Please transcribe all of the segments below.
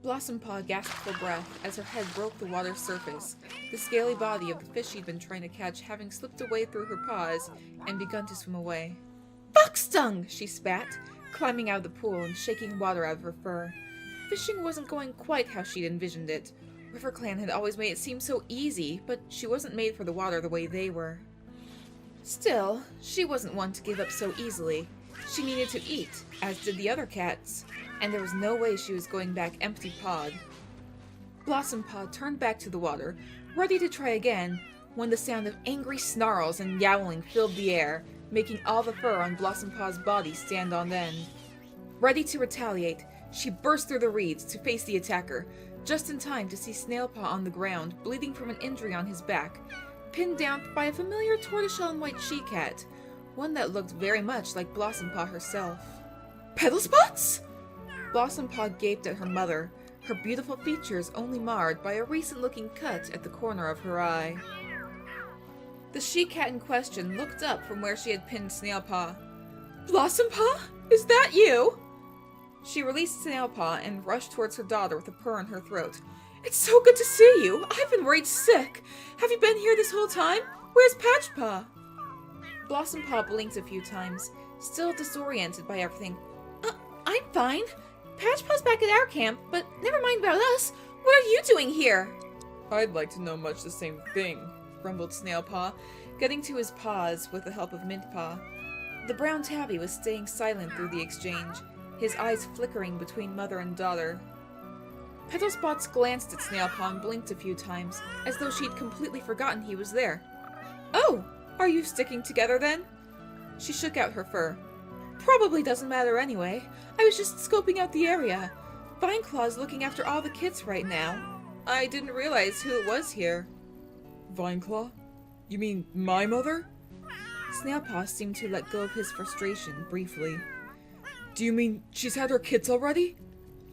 Blossompaw gasped for breath as her head broke the water's surface, the scaly body of the fish she'd been trying to catch having slipped away through her paws and begun to swim away. "Fox stung!" she spat, climbing out of the pool and shaking water out of her fur. Fishing wasn't going quite how she'd envisioned it. RiverClan had always made it seem so easy, but she wasn't made for the water the way they were. Still, she wasn't one to give up so easily. She needed to eat, as did the other cats, and there was no way she was going back empty-pawed. Blossompaw turned back to the water, ready to try again, when the sound of angry snarls and yowling filled the air, making all the fur on Blossompaw's body stand on end. Ready to retaliate, she burst through the reeds to face the attacker, just in time to see Snailpaw on the ground, bleeding from an injury on his back, pinned down by a familiar tortoiseshell and white she-cat, one that looked very much like Blossompaw herself. "Petal spots?" Blossompaw gaped at her mother, her beautiful features only marred by a recent-looking cut at the corner of her eye. The she-cat in question looked up from where she had pinned Snailpaw. "Blossompaw? Is that you?" She released Snailpaw and rushed towards her daughter with a purr in her throat. "It's so good to see you! I've been worried sick! Have you been here this whole time? Where's Patchpaw?" Blossompaw blinked a few times, still disoriented by everything. I'm fine. Patchpaw's back at our camp, but never mind about us. What are you doing here?" "I'd like to know much the same thing," grumbled Snailpaw, getting to his paws with the help of Mintpaw. The brown tabby was staying silent through the exchange, his eyes flickering between mother and daughter. Petal Spots glanced at Snailpaw and blinked a few times, as though she'd completely forgotten he was there. "Oh, are you sticking together then?" She shook out her fur. "Probably doesn't matter anyway. I was just scoping out the area. Vineclaw's looking after all the kits right now. I didn't realize who it was here." "Vineclaw? You mean my mother?" Snailpaw seemed to let go of his frustration briefly. "Do you mean she's had her kits already?"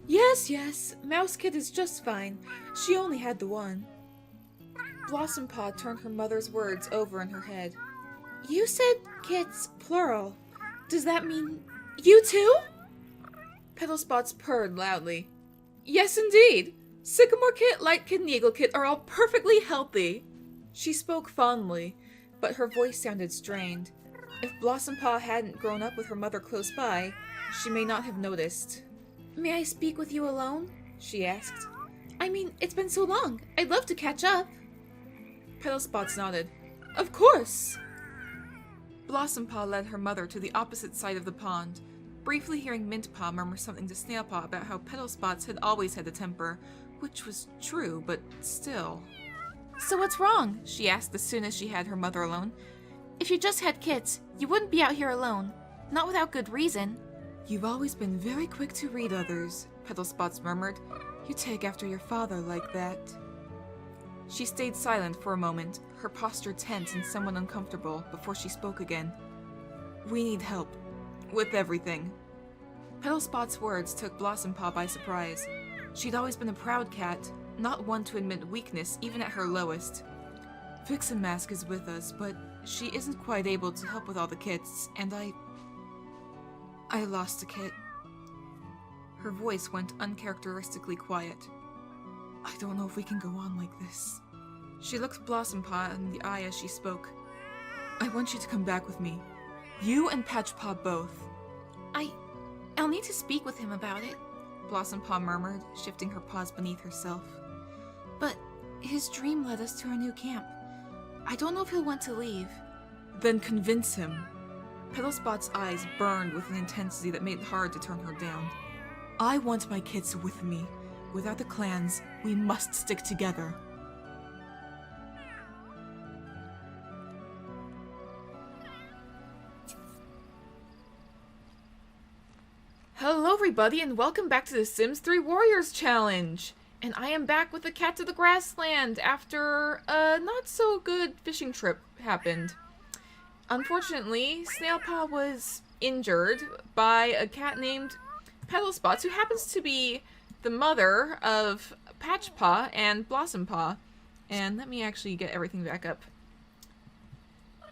Yes. Mouse Kit is just fine. She only had the one." Blossompaw turned her mother's words over in her head. "You said kits, plural. Does that mean you too?" Petal Spots purred loudly. "Yes, indeed. Sycamore Kit, Light Kit, and Eagle Kit are all perfectly healthy." She spoke fondly, but her voice sounded strained. If Blossompaw hadn't grown up with her mother close by, she may not have noticed. "May I speak with you alone?" she asked. "I mean, it's been so long. I'd love to catch up." Petal Spots nodded. "Of course." Blossompaw led her mother to the opposite side of the pond, briefly hearing Mintpaw murmur something to Snailpaw about how Petal Spots had always had a temper, which was true, but still. "So what's wrong?" she asked as soon as she had her mother alone. "If you just had kits, you wouldn't be out here alone. Not without good reason." "You've always been very quick to read others," Petal Spots murmured. "You take after your father like that." She stayed silent for a moment, her posture tense and somewhat uncomfortable, before she spoke again. "We need help. With everything." Petal Spots' words took Blossompaw by surprise. She'd always been a proud cat, not one to admit weakness even at her lowest. "Vixen Mask is with us, but she isn't quite able to help with all the kits, and I lost a kit." Her voice went uncharacteristically quiet. "I don't know if we can go on like this." She looked Blossompaw in the eye as she spoke. "I want you to come back with me. You and Patchpaw both." I'll need to speak with him about it," Blossompaw murmured, shifting her paws beneath herself. "But his dream led us to our new camp. I don't know if he'll want to leave." "Then convince him." Petal Spot's eyes burned with an intensity that made it hard to turn her down. "I want my kids with me. Without the clans, we must stick together." Hello everybody and welcome back to the Sims 3 Warriors Challenge! And I am back with the cat to the grassland after a not so good fishing trip happened. Unfortunately, Snailpaw was injured by a cat named Petal Spots, who happens to be the mother of Patchpaw and Blossompaw. And let me actually get everything back up.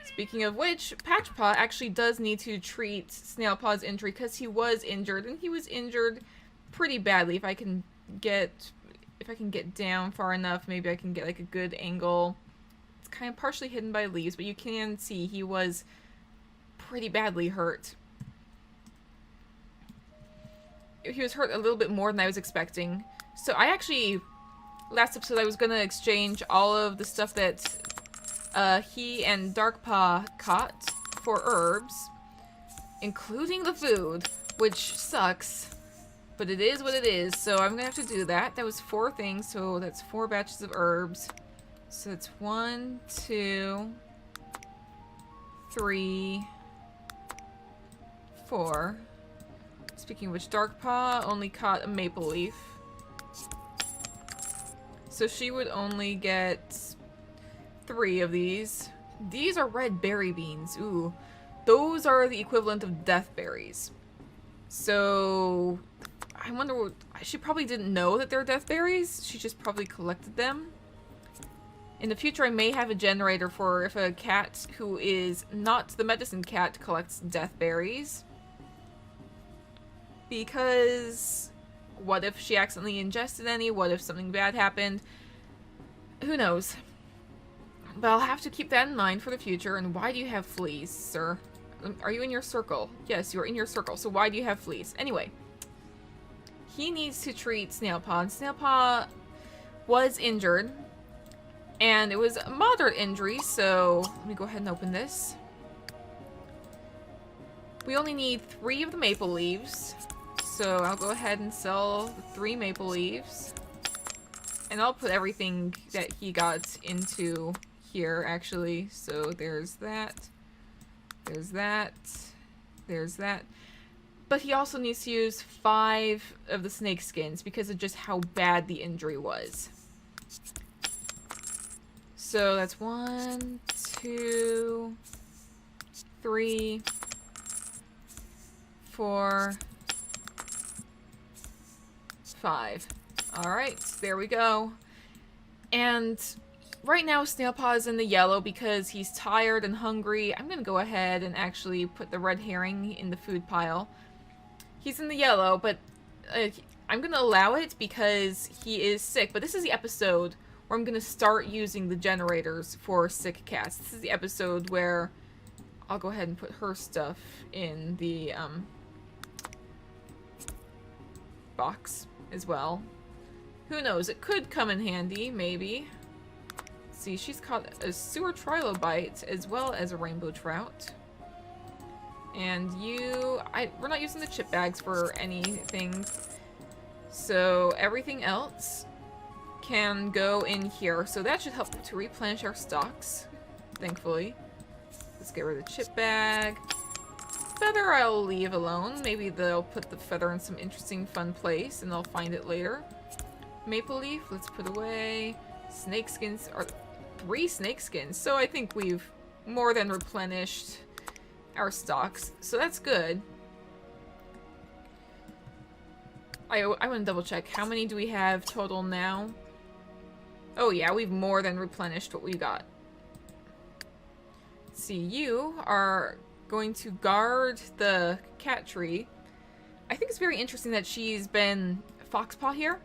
Speaking of which, Patchpaw actually does need to treat Snailpaw's injury because he was injured, and he was injured pretty badly, if I can can get down far enough, maybe I can get like a good angle. It's kind of partially hidden by leaves, but you can see he was pretty badly hurt. He was hurt a little bit more than I was expecting. So I actually, last episode I was going to exchange all of the stuff that he and Darkpaw caught for herbs, including the food, which sucks, but it is what it is. So I'm gonna have to do that. That was 4 things, so that's 4 batches of herbs. So that's 1, 2, 3, 4. Speaking of which, Darkpaw only caught a maple leaf, so she would only get 3 of these. These are red berry beans. Ooh. Those are the equivalent of death berries. So, I wonder what... She probably didn't know that they're death berries. She just probably collected them. In the future, I may have a generator for if a cat who is not the medicine cat collects death berries. Because... what if she accidentally ingested any? What if something bad happened? Who knows? But I'll have to keep that in mind for the future. And why do you have fleas, sir? Are you in your circle? Yes, you're in your circle. So why do you have fleas? Anyway. He needs to treat Snailpaw. And Snailpaw was injured. And it was a moderate injury, so let me go ahead and open this. We only need 3 of the maple leaves. So I'll go ahead and sell the 3 maple leaves. And I'll put everything that he got into here, actually. So there's that. There's that. There's that. But he also needs to use 5 of the snake skins because of just how bad the injury was. So that's 1, 2, 3, 4, 5. Alright, there we go. And right now Snailpaw is in the yellow because he's tired and hungry. I'm gonna go ahead and actually put the red herring in the food pile. He's in the yellow, but I'm gonna allow it because he is sick. But this is the episode where I'm gonna start using the generators for sick cats. This is the episode where I'll go ahead and put her stuff in the box as well. Who knows? It could come in handy, maybe. Let's see, she's caught a sewer trilobite as well as a rainbow trout. And we're not using the chip bags for anything. So everything else can go in here. So that should help to replenish our stocks, thankfully. Let's get rid of the chip bag. Feather I'll leave alone. Maybe they'll put the feather in some interesting, fun place and they'll find it later. Maple leaf, let's put away. Snake skins, or 3 snake skins. So I think we've more than replenished our stocks. So that's good. I want to double check. How many do we have total now? Oh yeah, we've more than replenished what we got. Let's see, you are going to guard the cat tree. I think it's very interesting that Foxpaw here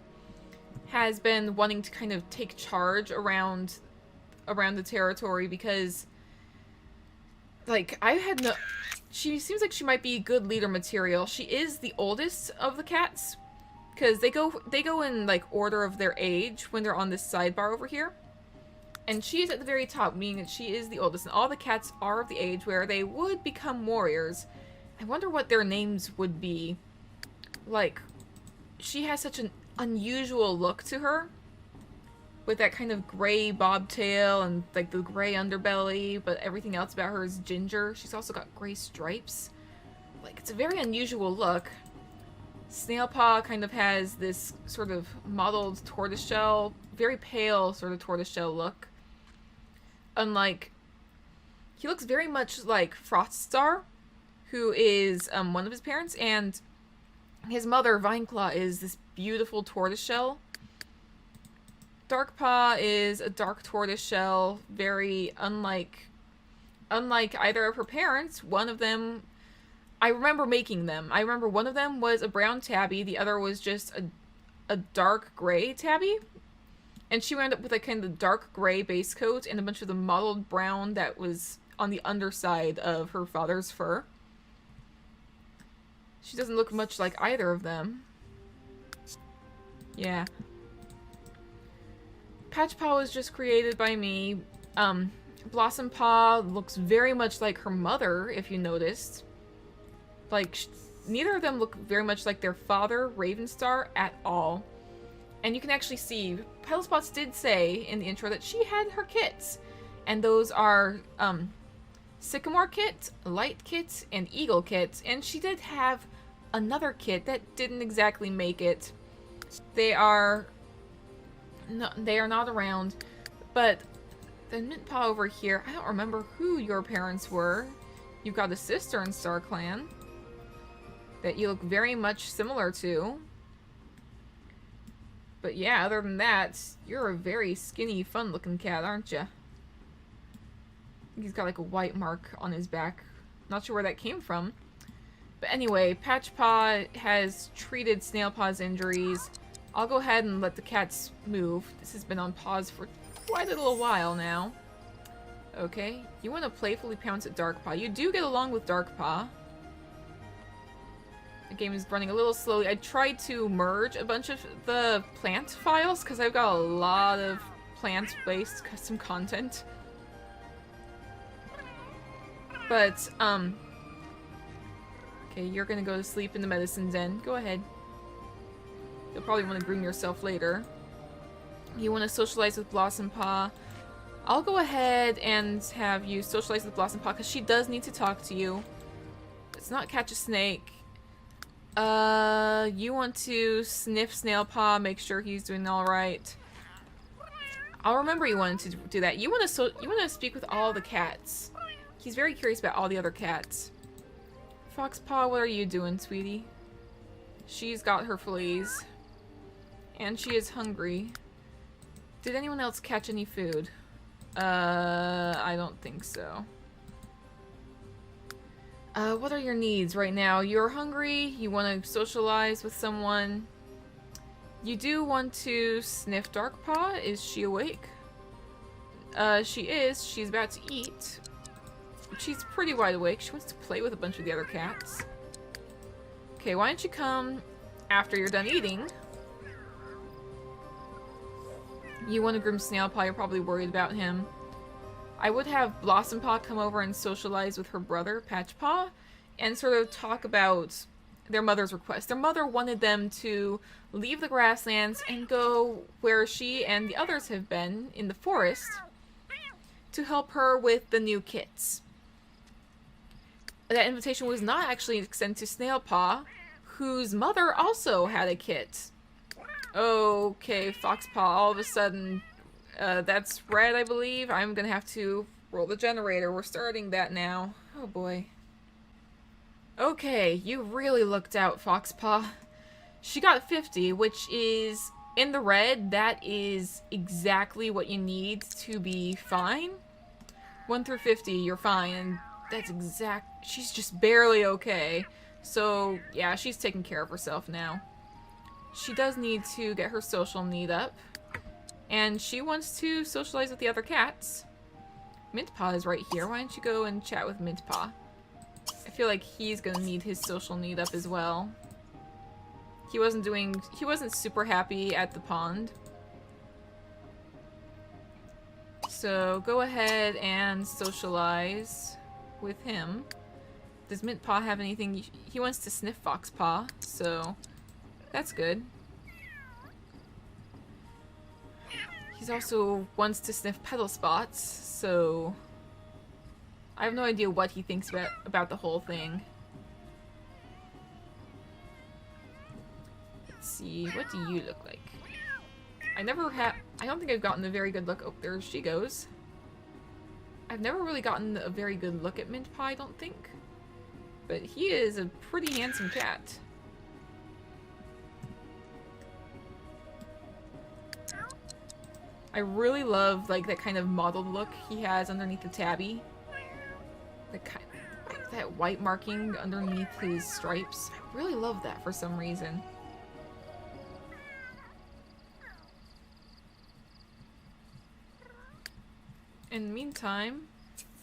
has been wanting to kind of take charge around the territory because, like, she seems like she might be good leader material. She is the oldest of the cats because they go in like order of their age when they're on this sidebar over here. And she is at the very top, meaning that she is the oldest. And all the cats are of the age where they would become warriors. I wonder what their names would be. Like, she has such an unusual look to her. With that kind of gray bobtail and like the gray underbelly. But everything else about her is ginger. She's also got gray stripes. Like, it's a very unusual look. Snailpaw kind of has this sort of mottled tortoiseshell, very pale sort of tortoiseshell look. Unlike, he looks very much like Froststar, who is one of his parents, and his mother, Vineclaw, is this beautiful tortoiseshell. Darkpaw is a dark tortoiseshell, very unlike either of her parents. One of them, I remember making them. I remember one of them was a brown tabby, the other was just a dark gray tabby. And she wound up with a kind of dark gray base coat and a bunch of the mottled brown that was on the underside of her father's fur. She doesn't look much like either of them. Yeah. Patchpaw was just created by me. Blossompaw looks very much like her mother, if you noticed. Like, neither of them look very much like their father, Ravenstar, at all. And you can actually see, Petalspots did say in the intro that she had her kits. And those are, Sycamore Kit, Light Kit, and Eagle Kit. And she did have another kit that didn't exactly make it. They are not around. But the Mintpaw over here, I don't remember who your parents were. You've got a sister in Star Clan that you look very much similar to. But yeah, other than that, you're a very skinny, fun-looking cat, aren't you? He's got like a white mark on his back. Not sure where that came from. But anyway, Patchpaw has treated Snailpaw's injuries. I'll go ahead and let the cats move. This has been on pause for quite a little while now. Okay, you want to playfully pounce at Darkpaw. You do get along with Darkpaw. The game is running a little slowly. I tried to merge a bunch of the plant files because I've got a lot of plant-based custom content. But, okay, you're gonna go to sleep in the medicine den. Go ahead. You'll probably want to groom yourself later. You want to socialize with Blossompaw. I'll go ahead and have you socialize with Blossompaw because she does need to talk to you. Let's not catch a snake. You want to sniff Snailpaw, make sure he's doing alright. I'll remember you wanted to do that. You want to speak with all the cats. He's very curious about all the other cats. Foxpaw, what are you doing, sweetie? She's got her fleas. And she is hungry. Did anyone else catch any food? I don't think so. What are your needs right now? You're hungry, you want to socialize with someone. You do want to sniff Darkpaw. Is she awake? She is. She's about to eat. She's pretty wide awake. She wants to play with a bunch of the other cats. Okay, why don't you come after you're done eating? You want to groom Snailpaw, you're probably worried about him. I would have Blossompaw come over and socialize with her brother, Patchpaw, and sort of talk about their mother's request. Their mother wanted them to leave the grasslands and go where she and the others have been, in the forest, to help her with the new kits. That invitation was not actually extended to Snailpaw, whose mother also had a kit. Okay, Foxpaw, all of a sudden, that's red, I believe. I'm gonna have to roll the generator. We're starting that now. Oh boy. Okay, you really looked out, Foxpaw. She got 50, which is, in the red, that is exactly what you need to be fine. 1 through 50, you're fine, and that's exact. She's just barely okay. So, yeah, she's taking care of herself now. She does need to get her social need up. And she wants to socialize with the other cats. Mintpaw is right here. Why don't you go and chat with Mintpaw? I feel like he's gonna need his social need up as well. He wasn't super happy at the pond. So go ahead and socialize with him. Does Mintpaw have anything? He wants to sniff Foxpaw, so that's good. He also wants to sniff Petal spots, so I have no idea what he thinks about the whole thing. Let's see, what do you look like? I don't think I've gotten a very good look. Oh, there she goes. I've never really gotten a very good look at Mintpaw, I don't think. But he is a pretty handsome cat. I really love like that kind of mottled look he has underneath the tabby. That white marking underneath his stripes. I really love that for some reason. In the meantime,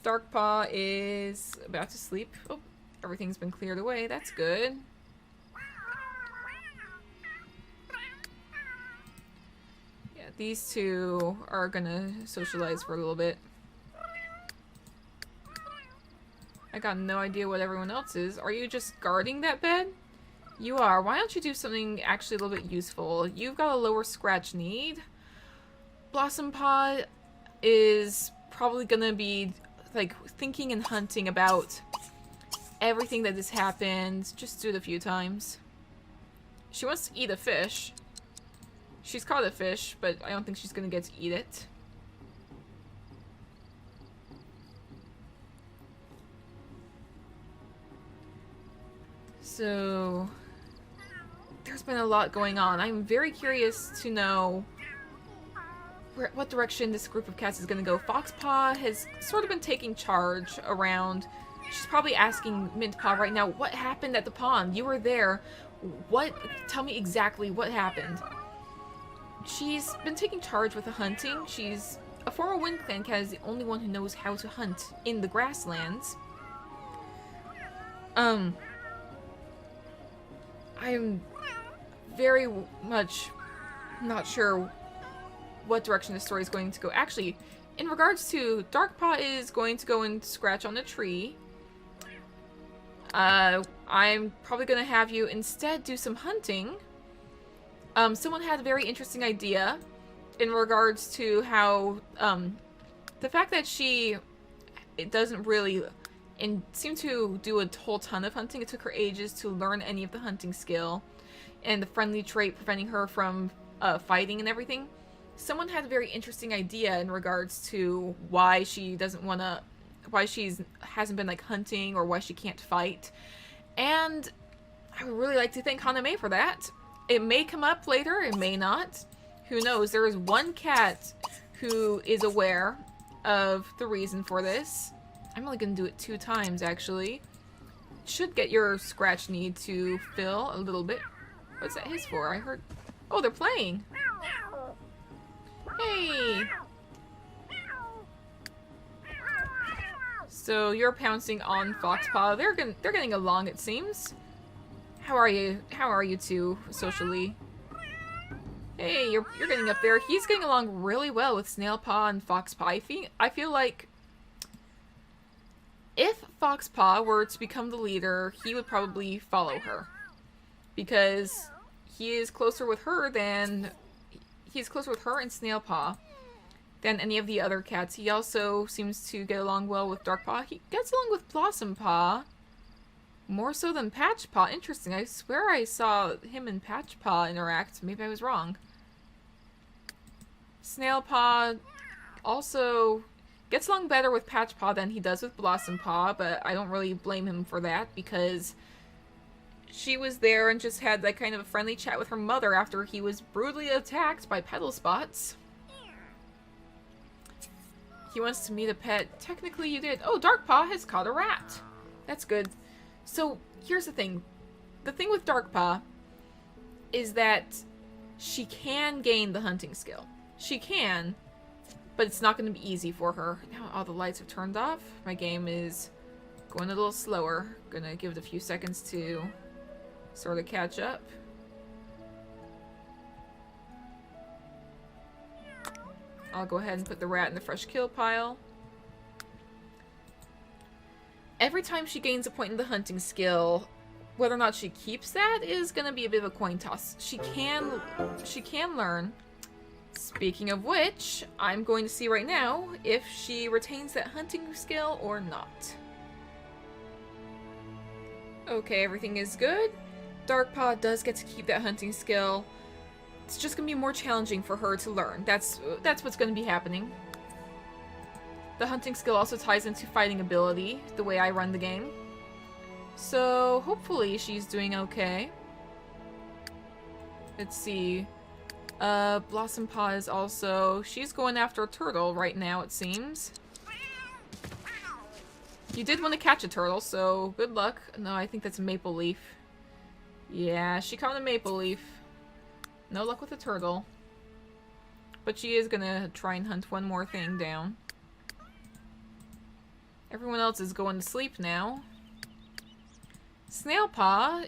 Darkpaw is about to sleep. Oh, everything's been cleared away. That's good. Yeah, these two are gonna socialize for a little bit. I got no idea what everyone else is. Are you just guarding that bed? You are. Why don't you do something actually a little bit useful? You've got a lower scratch need. Blossompaw is probably gonna be like thinking and hunting about everything that has happened. Just do it a few times. She wants to eat a fish. She's caught a fish, but I don't think she's gonna get to eat it. So there's been a lot going on. I'm very curious to know what direction this group of cats is going to go. Foxpaw has sort of been taking charge around. She's probably asking Mintpaw right now, what happened at the pond? You were there. Tell me exactly what happened. She's been taking charge with the hunting. She's a former Wind Clan cat, is the only one who knows how to hunt in the grasslands. I'm very much not sure what direction the story is going to go. Actually, in regards to Darkpaw is going to go and scratch on a tree. I'm probably going to have you instead do some hunting. Someone had a very interesting idea in regards to how the fact that it doesn't really seem to do a whole ton of hunting. It took her ages to learn any of the hunting skill, and the friendly trait preventing her from fighting and everything. Someone had a very interesting idea in regards to why she hasn't been like hunting, or why she can't fight. And I would really like to thank Haname for that. It may come up later, it may not. Who knows? There is one cat who is aware of the reason for this. I'm only gonna do it 2 times, actually. Should get your scratch need to fill a little bit. What's that hiss for? I heard... Oh, they're playing! Hey! So you're pouncing on Foxpaw. They're getting along, it seems. How are you? How are you two socially? Hey, you're getting up there. He's getting along really well with Snailpaw and Foxpaw. I feel like if Foxpaw were to become the leader, he would probably follow her, because he is closer with her and Snailpaw than any of the other cats. He also seems to get along well with Darkpaw. He gets along with Blossompaw more so than Patchpaw. Interesting. I swear I saw him and Patchpaw interact. Maybe I was wrong. Snailpaw also gets along better with Patchpaw than he does with Blossompaw, but I don't really blame him for that, because she was there and just had that kind of a friendly chat with her mother after he was brutally attacked by Petal spots. He wants to meet a pet. Technically you did. Oh, Darkpaw has caught a rat. That's good. So, here's the thing. The thing with Darkpaw is that she can gain the hunting skill. She can, but it's not going to be easy for her. Now all the lights are turned off. My game is going a little slower. Gonna give it a few seconds to sort of catch up. I'll go ahead and put the rat in the fresh kill pile. Every time she gains a point in the hunting skill, whether or not she keeps that is going to be a bit of a coin toss. She can learn. Speaking of which, I'm going to see right now if she retains that hunting skill or not. Okay, everything is good. Darkpaw does get to keep that hunting skill. It's just going to be more challenging for her to learn. That's what's going to be happening. The hunting skill also ties into fighting ability, the way I run the game. So, hopefully she's doing okay. Let's see. Blossompaw is also... She's going after a turtle right now, it seems. You did want to catch a turtle, so good luck. No, I think that's a maple leaf. Yeah, she caught a maple leaf. No luck with a turtle. But she is gonna try and hunt one more thing down. Everyone else is going to sleep now. Snailpaw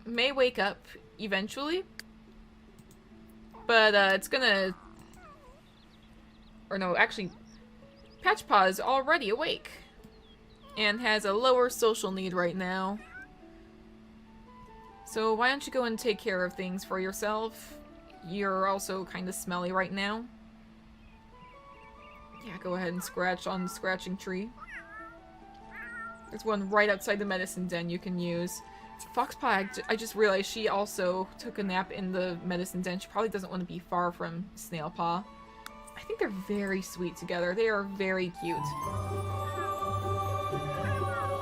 may wake up eventually, but it's gonna... Or no, actually, Patchpaw is already awake and has a lower social need right now. So why don't you go and take care of things for yourself? You're also kind of smelly right now. Yeah, go ahead and scratch on the scratching tree. There's one right outside the medicine den you can use. Foxpaw, I just realized she also took a nap in the medicine den. She probably doesn't want to be far from Snailpaw. I think they're very sweet together. They are very cute.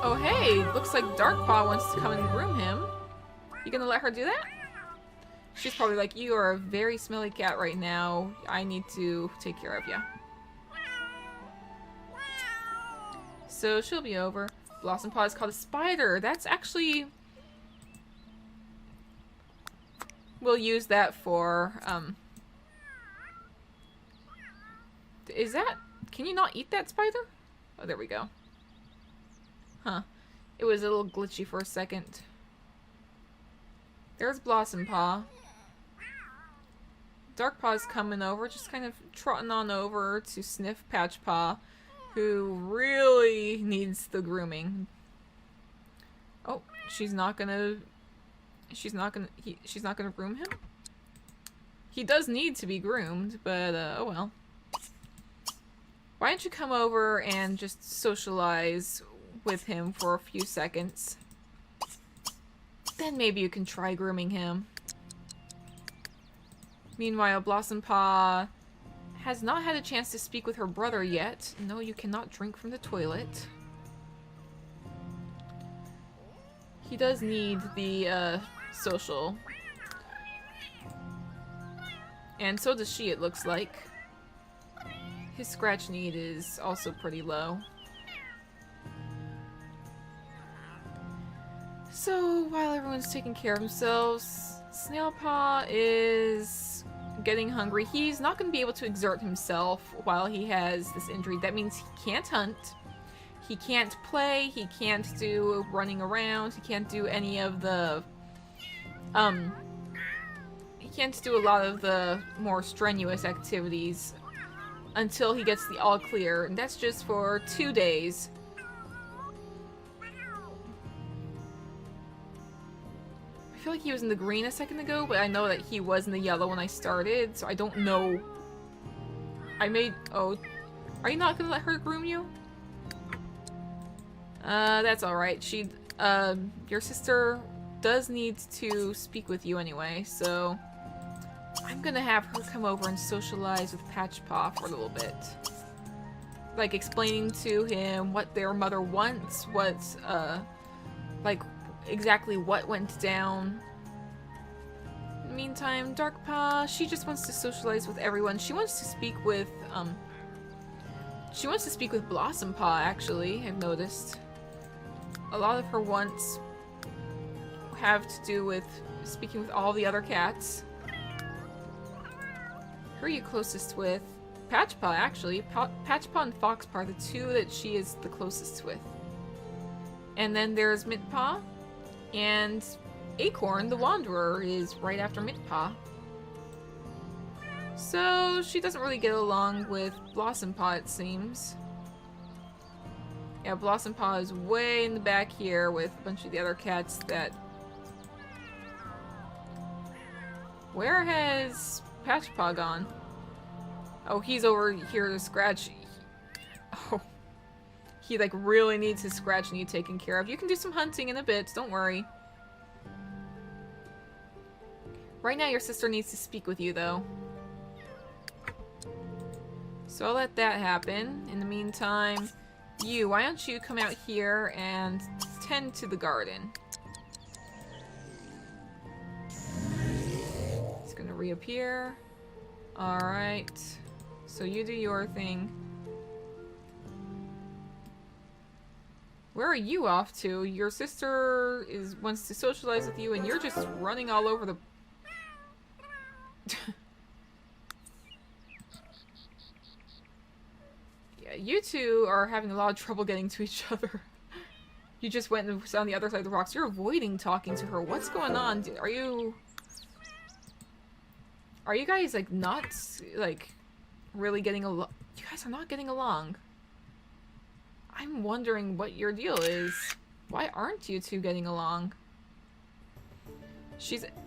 Oh hey, looks like Darkpaw wants to come and groom him. You gonna let her do that? She's probably like, you are a very smelly cat right now. I need to take care of you. So she'll be over. Blossompaw is called a spider. That's actually... We'll use that for, Is that... Can you not eat that spider? Oh, there we go. Huh. It was a little glitchy for a second. There's Blossompaw. Darkpaw's coming over, just kind of trotting on over to sniff Patchpaw, who really needs the grooming. Oh, she's not gonna groom him? He does need to be groomed, but oh well. Why don't you come over and just socialize with him for a few seconds? Then maybe you can try grooming him. Meanwhile, Blossompaw has not had a chance to speak with her brother yet. No, you cannot drink from the toilet. He does need the social. And so does she, it looks like. His scratch need is also pretty low. So, while everyone's taking care of themselves, Snailpaw is getting hungry. He's not going to be able to exert himself while he has this injury. That means he can't hunt, he can't play, he can't do running around, he can't do any of the, he can't do a lot of the more strenuous activities until he gets the all clear, and that's just for 2 days. I feel like he was in the green a second ago, but I know that he was in the yellow when I started, so I don't know. Oh, are you not gonna let her groom you? That's alright. Your sister does need to speak with you anyway, so I'm gonna have her come over and socialize with Patchpaw for a little bit. Like, explaining to him what their mother wants, like, exactly what went down. In the meantime, Darkpaw, she just wants to socialize with everyone. She wants to speak with, Blossompaw, actually, I've noticed. A lot of her wants have to do with speaking with all the other cats. Who are you closest with? Patchpaw, actually. Patchpaw and Foxpaw are the two that she is the closest with. And then there's Midpaw, and Acorn, the Wanderer, is right after Midpaw. So she doesn't really get along with Blossompaw, it seems. Yeah, Blossompaw is way in the back here with a bunch of the other cats that... Where has Patchpaw gone? Oh, he's over here to scratch. Oh. He, like, really needs his scratch need taken care of. You can do some hunting in a bit, don't worry. Right now, your sister needs to speak with you, though. So I'll let that happen. In the meantime, why don't you come out here and tend to the garden? It's gonna reappear. Alright. So you do your thing. Where are you off to? Your sister wants to socialize with you and you're just running all over the... Yeah, You two are having a lot of trouble getting to each other. You just went and was on the other side of the rocks. You're avoiding talking to her. What's going on? Are you guys, like, not, like, really getting along? You guys are not getting along. I'm wondering what your deal is. Why aren't you two getting along?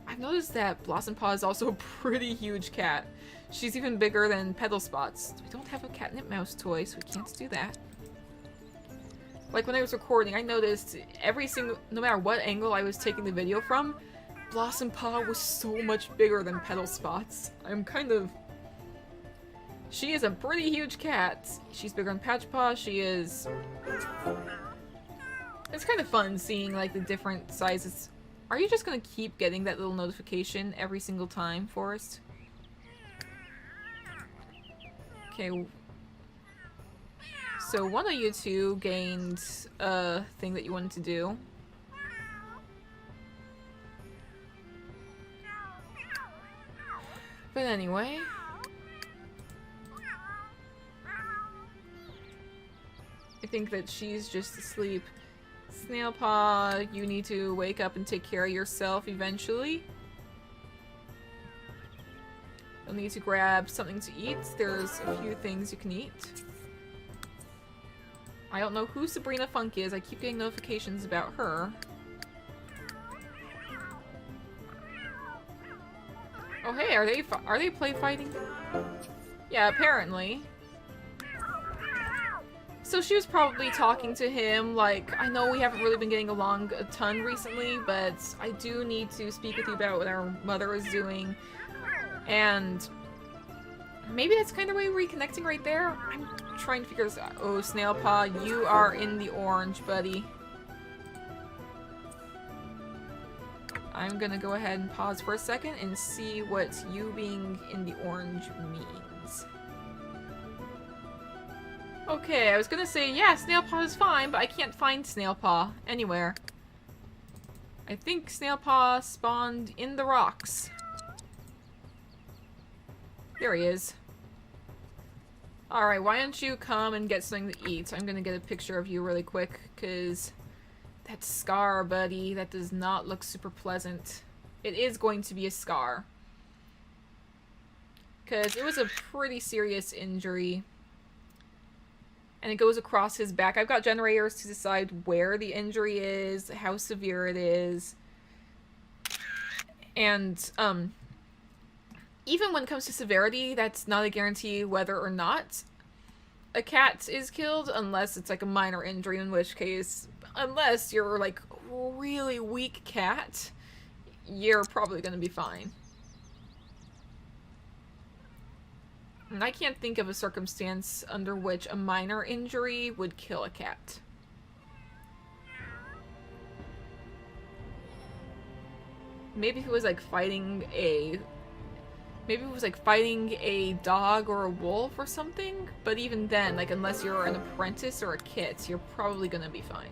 I've noticed that Blossompaw is also a pretty huge cat. She's even bigger than Petal Spots. We don't have a catnip mouse toy, so we can't do that. Like, when I was recording, I noticed no matter what angle I was taking the video from, Blossompaw was so much bigger than Petal Spots. She is a pretty huge cat. She's bigger than Patchpaw. It's kind of fun seeing, like, the different sizes. Are you just gonna keep getting that little notification every single time, Forrest? Okay. So one of you two gained a thing that you wanted to do. But anyway. I think that she's just asleep. Snailpaw, you need to wake up and take care of yourself eventually. You'll need to grab something to eat. There's a few things you can eat. I don't know who Sabrina Funk is. I keep getting notifications about her. Oh hey, are they play fighting? Yeah, apparently. So she was probably talking to him, like, I know we haven't really been getting along a ton recently, but I do need to speak with you about what our mother is doing. And maybe that's kind of way we're reconnecting right there. I'm trying to figure this out. Oh, Snailpaw, you are in the orange, buddy. I'm gonna go ahead and pause for a second and see what you being in the orange means. Okay, I was gonna say, yeah, Snailpaw is fine, but I can't find Snailpaw anywhere. I think Snailpaw spawned in the rocks. There he is. Alright, why don't you come and get something to eat? I'm gonna get a picture of you really quick, because that scar, buddy, that does not look super pleasant. It is going to be a scar. Because it was a pretty serious injury. And it goes across his back. I've got generators to decide where the injury is, how severe it is. And, even when it comes to severity, that's not a guarantee whether or not a cat is killed, unless it's like a minor injury, in which case, unless you're like a really weak cat, you're probably gonna be fine. And I can't think of a circumstance under which a minor injury would kill a cat. Maybe if it was like fighting a... Maybe it was like fighting a dog or a wolf or something, but even then, like, unless you're an apprentice or a kit, you're probably gonna be fine.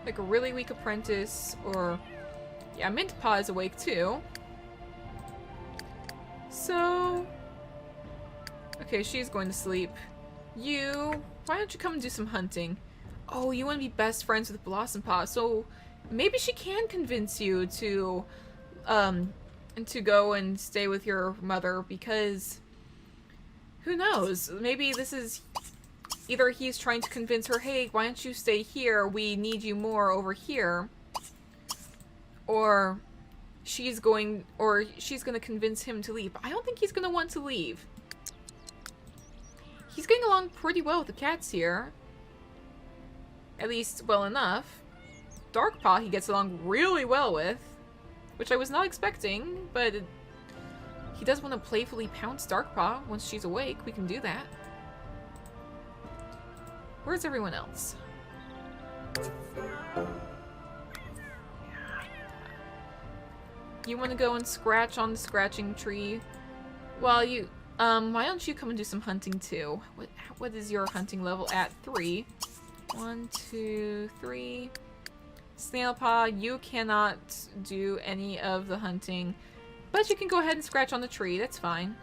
Like a really weak apprentice, or... Yeah, Mintpaw is awake too. So... Okay, she's going to sleep. You... Why don't you come and do some hunting? Oh, you want to be best friends with Blossompaw, so maybe she can convince you to go and stay with your mother, because who knows? Maybe this is either he's trying to convince her, hey, why don't you stay here? We need you more over here. Or she's going to convince him to leave. I don't think he's going to want to leave. He's getting along pretty well with the cats here. At least well enough. Darkpaw he gets along really well with, which I was not expecting, but he does want to playfully pounce Darkpaw once she's awake. We can do that. Where's everyone else? You want to go and scratch on the scratching tree? Well, you, why don't you come and do some hunting too? What is your hunting level at? 3. 1, 2, 3. Snailpaw, you cannot do any of the hunting. But you can go ahead and scratch on the tree, that's fine.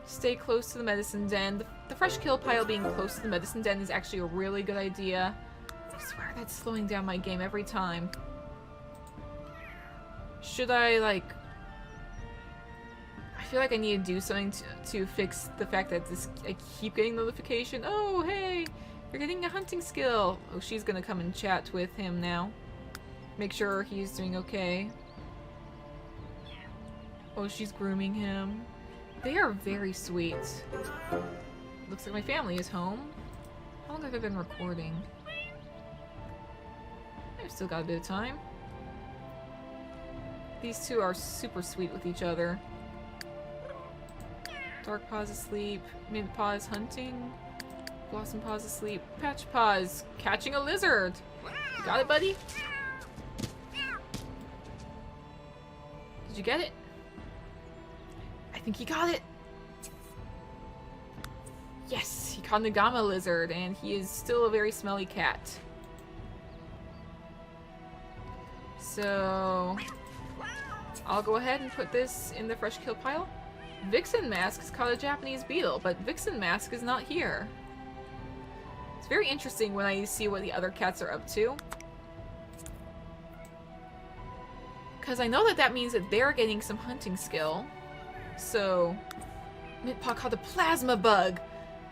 Stay close to the medicine den. The fresh kill pile being close to the medicine den is actually a really good idea. I swear that's slowing down my game every time. Should I, like... I feel like I need to do something to fix the fact that I keep getting notification. Oh, hey! You're getting a hunting skill! Oh, she's gonna come and chat with him now. Make sure he's doing okay. Oh, she's grooming him. They are very sweet. Looks like my family is home. How long have I been recording? I've still got a bit of time. These two are super sweet with each other. Dark Paw's asleep. Mid-Paw is hunting. Blossompaw's asleep. Patchpaw is catching a lizard. You got it, buddy? Did you get it? I think he got it. Yes, he caught an Agama lizard, and he is still a very smelly cat. So I'll go ahead and put this in the fresh kill pile. Vixen Mask has caught a Japanese beetle, but Vixen Mask is not here. It's very interesting when I see what the other cats are up to. Because I know that that means that they're getting some hunting skill. So, Mid-Paw caught a plasma bug.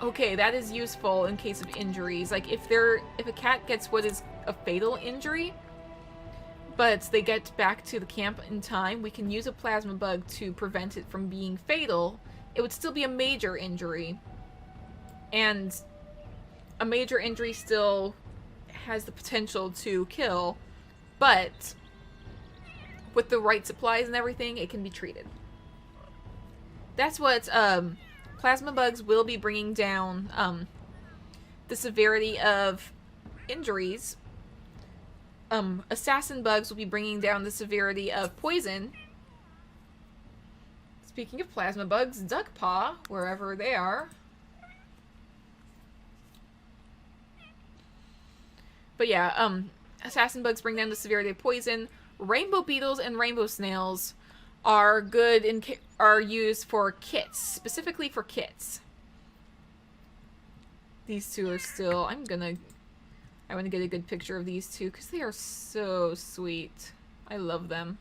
Okay, that is useful in case of injuries. Like, if a cat gets what is a fatal injury, but they get back to the camp in time, we can use a plasma bug to prevent it from being fatal. It would still be a major injury. And a major injury still has the potential to kill, but with the right supplies and everything, it can be treated. That's what plasma bugs will be bringing down the severity of injuries. Assassin bugs will be bringing down the severity of poison. Speaking of plasma bugs, Duckpaw, wherever they are. But yeah, assassin bugs bring down the severity of poison. Rainbow beetles and rainbow snails are good and are used for kits, specifically for kits. These two are still. I want to get a good picture of these two because they are so sweet. I love them.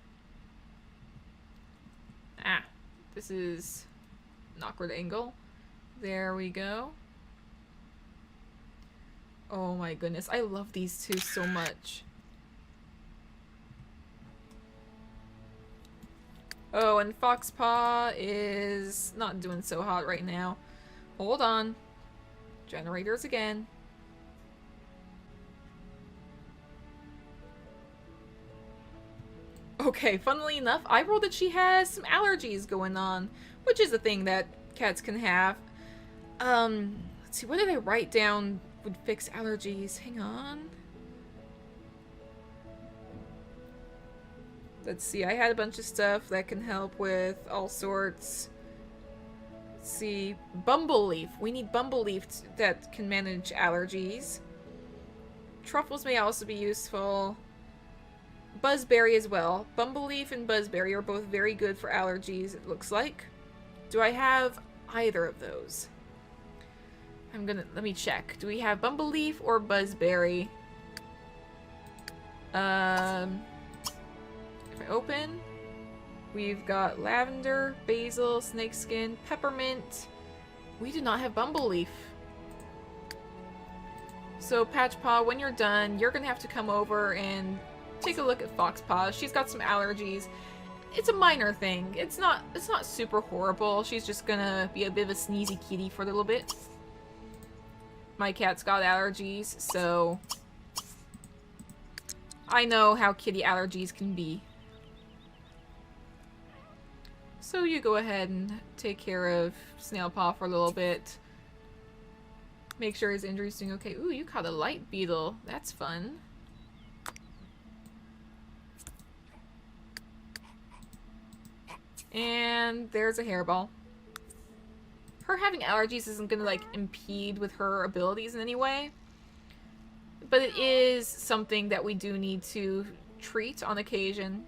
Ah, this is an awkward angle. There we go. Oh my goodness, I love these two so much. Oh, and Foxpaw is not doing so hot right now. Hold on. Generators again. Okay, funnily enough, I rolled that she has some allergies going on, which is a thing that cats can have. Let's see, what did I write down would fix allergies? Hang on. Let's see, I had a bunch of stuff that can help with all sorts. Let's see, Bumbleleaf. We need Bumbleleaf that can manage allergies. Truffles may also be useful. Buzzberry as well. Bumbleleaf and Buzzberry are both very good for allergies, it looks like. Do I have either of those? Let me check. Do we have Bumbleleaf or Buzzberry? If I open, we've got lavender, basil, snakeskin, peppermint. We do not have Bumbleleaf. So Patchpaw, when you're done, you're gonna have to come over and take a look at Foxpaw. She's got some allergies. It's a minor thing. It's not super horrible. She's just gonna be a bit of a sneezy kitty for a little bit. My cat's got allergies, so I know how kitty allergies can be. So you go ahead and take care of Snailpaw for a little bit. Make sure his injury's doing okay. Ooh, you caught a light beetle. That's fun. And there's a hairball. Her having allergies isn't gonna, like, impede with her abilities in any way. But it is something that we do need to treat on occasion.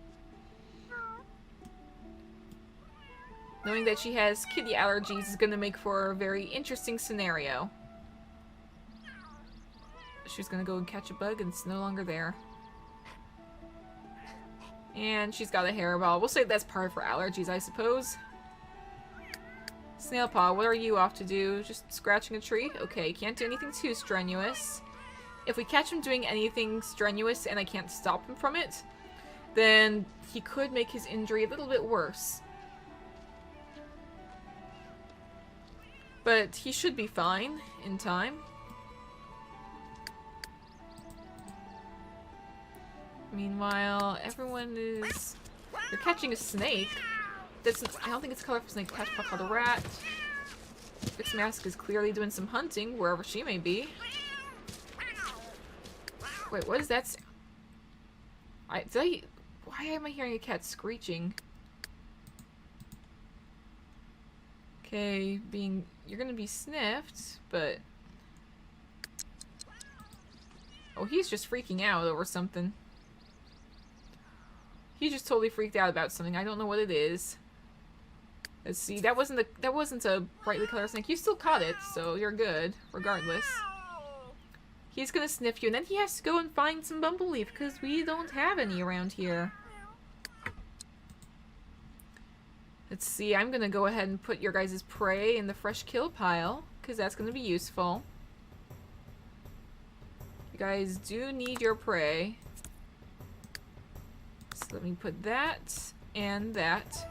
Knowing that she has kitty allergies is gonna make for a very interesting scenario. She's gonna go and catch a bug and it's no longer there. And she's got a hairball. We'll say that's part of her allergies, I suppose. Snailpaw, what are you off to do? Just scratching a tree? Okay, can't do anything too strenuous. If we catch him doing anything strenuous and I can't stop him from it, then he could make his injury a little bit worse. But he should be fine in time. Meanwhile, everyone is... They're catching a snake. I don't think it's a colorful snake. Patchpaw called a rat. Fixed Mask is clearly doing some hunting, wherever she may be. Wait, what is that sound? Why am I hearing a cat screeching? Okay, you're gonna be sniffed, but... Oh, he's just freaking out over something. He just totally freaked out about something. I don't know what it is. Let's see. That wasn't a brightly colored snake. You still caught it, so you're good, regardless. He's gonna sniff you, and then he has to go and find some bumbleleaf, because we don't have any around here. Let's see. I'm gonna go ahead and put your guys' prey in the fresh kill pile, because that's gonna be useful. You guys do need your prey. So let me put that and that.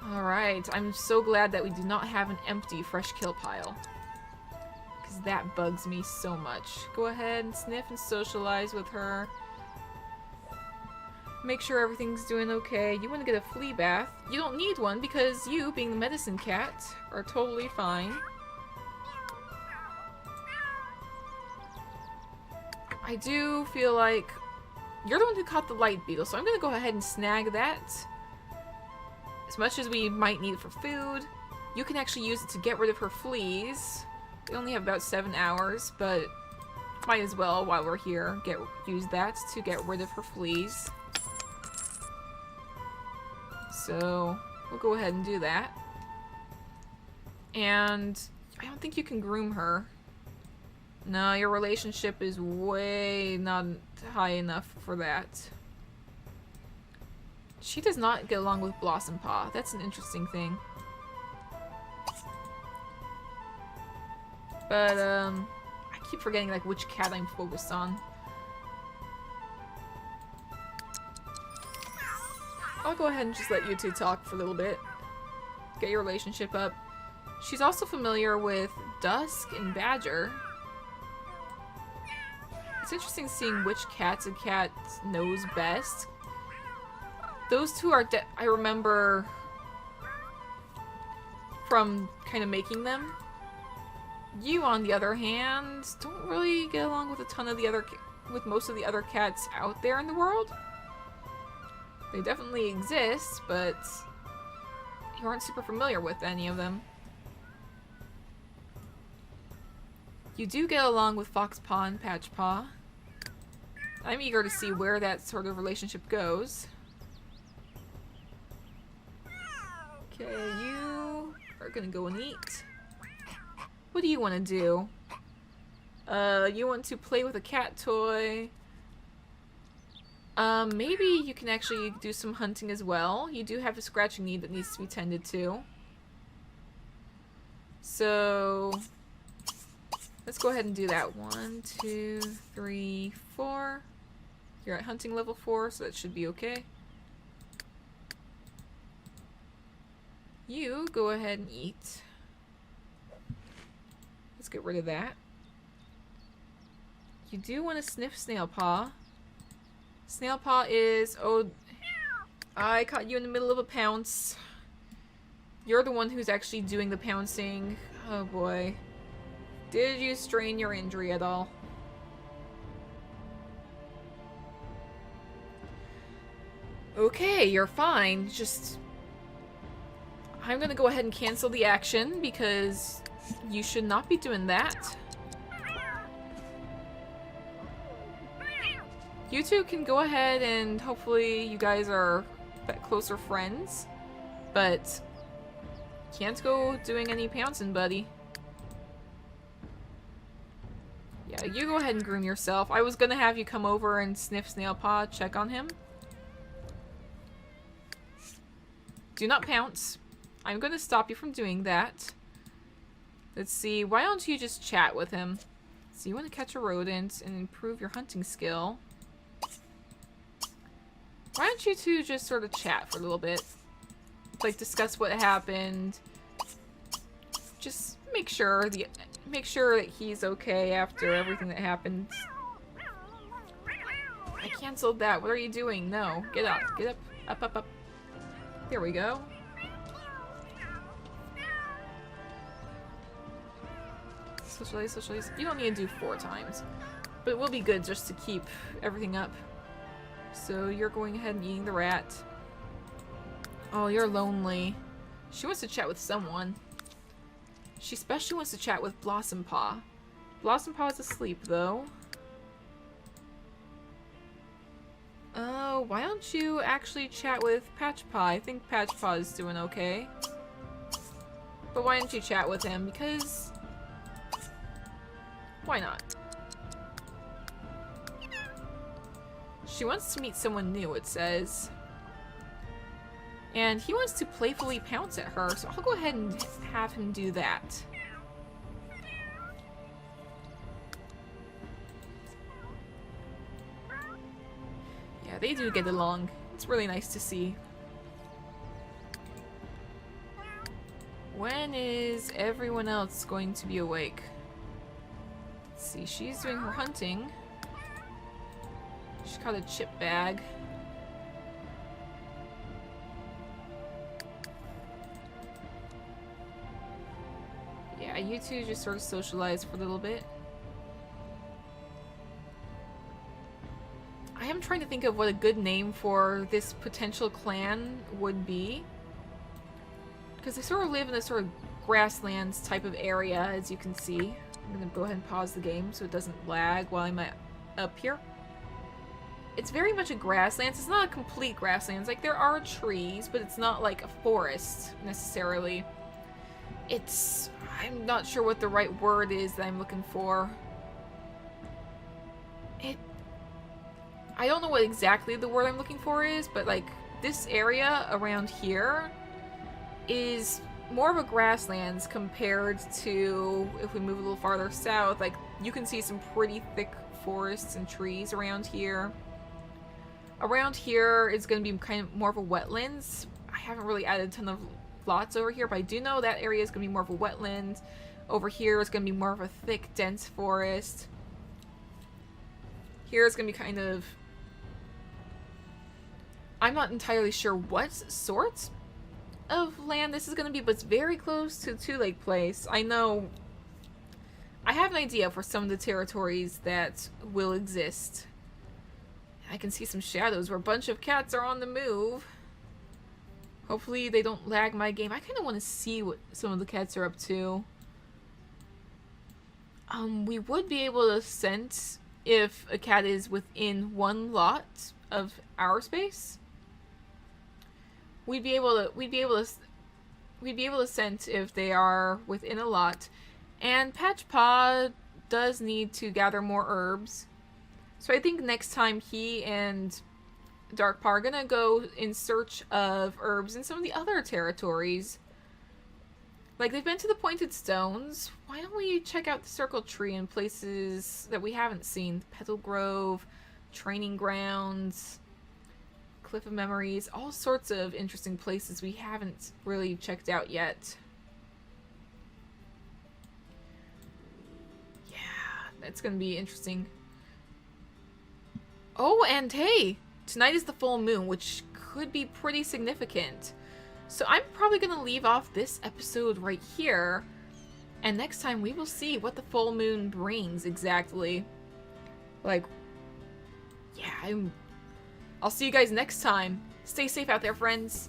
Alright, I'm so glad that we do not have an empty fresh kill pile. Because that bugs me so much. Go ahead and sniff and socialize with her. Make sure everything's doing okay. You want to get a flea bath. You don't need one because you, being the medicine cat, are totally fine. I do feel like you're the one who caught the light beetle, so I'm going to go ahead and snag that. As much as we might need it for food, you can actually use it to get rid of her fleas. We only have about 7 hours, but might as well, while we're here, use that to get rid of her fleas. So, we'll go ahead and do that. And I don't think you can groom her. No, your relationship is way not high enough for that. She does not get along with Blossompaw. That's an interesting thing. But, I keep forgetting, like, which cat I'm focused on. I'll go ahead and just let you two talk for a little bit. Get your relationship up. She's also familiar with Dusk and Badger. It's interesting seeing which cats a cat knows best. Those two are, I remember from kind of making them. You, on the other hand, don't really get along with a ton of with most of the other cats out there in the world. They definitely exist, but you aren't super familiar with any of them. You do get along with Foxpaw and Patchpaw. I'm eager to see where that sort of relationship goes. Okay, you are gonna go and eat. What do you want to do? You want to play with a cat toy. Maybe you can actually do some hunting as well. You do have a scratching need that needs to be tended to. So, let's go ahead and do that. 1, 2, 3, 4. You're at hunting level 4, so that should be okay. You go ahead and eat. Let's get rid of that. You do want to sniff Snailpaw. Snailpaw is... Oh, I caught you in the middle of a pounce. You're the one who's actually doing the pouncing. Oh boy. Did you strain your injury at all? Okay, you're fine. Just... I'm gonna go ahead and cancel the action because you should not be doing that. You two can go ahead and hopefully you guys are closer friends, but Can't go doing any pouncing, buddy. Yeah, you go ahead and groom yourself. I was gonna have you come over and sniff Snailpaw, check on him. Do not pounce. I'm gonna stop you from doing that. Let's see, why don't you just chat with him? So you want to catch a rodent and improve your hunting skill. Why don't you two just sort of chat for a little bit? Like, discuss what happened. Just make sure that he's okay after everything that happened. I canceled that. What are you doing? No. Get up. Get up. Up, up, up. There we go. Socialize, socialize. You don't need to do 4 times. But it will be good just to keep everything up. So you're going ahead and eating the rat. Oh, you're lonely. She wants to chat with someone. She especially wants to chat with Blossompaw. Blossompaw is asleep, though. Oh, why don't you actually chat with Patchpaw? I think Patchpaw is doing okay. But why don't you chat with him? Because... why not? She wants to meet someone new, it says. And he wants to playfully pounce at her, so I'll go ahead and have him do that. Yeah, they do get along. It's really nice to see. When is everyone else going to be awake? Let's see, she's doing her hunting. She caught a chip bag. Yeah, you two just sort of socialize for a little bit. I am trying to think of what a good name for this potential clan would be. Because they sort of live in a sort of grasslands type of area, as you can see. I'm going to go ahead and pause the game so it doesn't lag while I'm up here. It's very much a grasslands. It's not a complete grasslands. Like, there are trees, but it's not like a forest, necessarily. It's... I'm not sure what the right word is that I'm looking for. I don't know what exactly the word I'm looking for is, but, like, this area around here is more of a grasslands compared to if we move a little farther south. Like, you can see some pretty thick forests and trees around here. Around here is going to be kind of more of a wetlands. I haven't really added a ton of lots over here, but I do know that area is going to be more of a wetland. Over here is going to be more of a thick, dense forest. Here is going to be kind of... I'm not entirely sure what sort of land this is going to be, but it's very close to Two Lake Place. I know... I have an idea for some of the territories that will exist. I can see some shadows where a bunch of cats are on the move. Hopefully they don't lag my game. I kind of want to see what some of the cats are up to. We would be able to sense if a cat is within one lot of our space. We'd be able to sense if they are within a lot. And Patchpaw does need to gather more herbs. So I think next time he and Darkpaw are gonna go in search of herbs in some of the other territories. Like, they've been to the Pointed Stones. Why don't we check out the Circle Tree in places that we haven't seen? Petal Grove, Training Grounds, Cliff of Memories, all sorts of interesting places we haven't really checked out yet. Yeah, that's gonna be interesting. Oh, and hey! Tonight is the full moon, which could be pretty significant. So I'm probably going to leave off this episode right here. And next time we will see what the full moon brings exactly. Like, yeah, I'll see you guys next time. Stay safe out there, friends.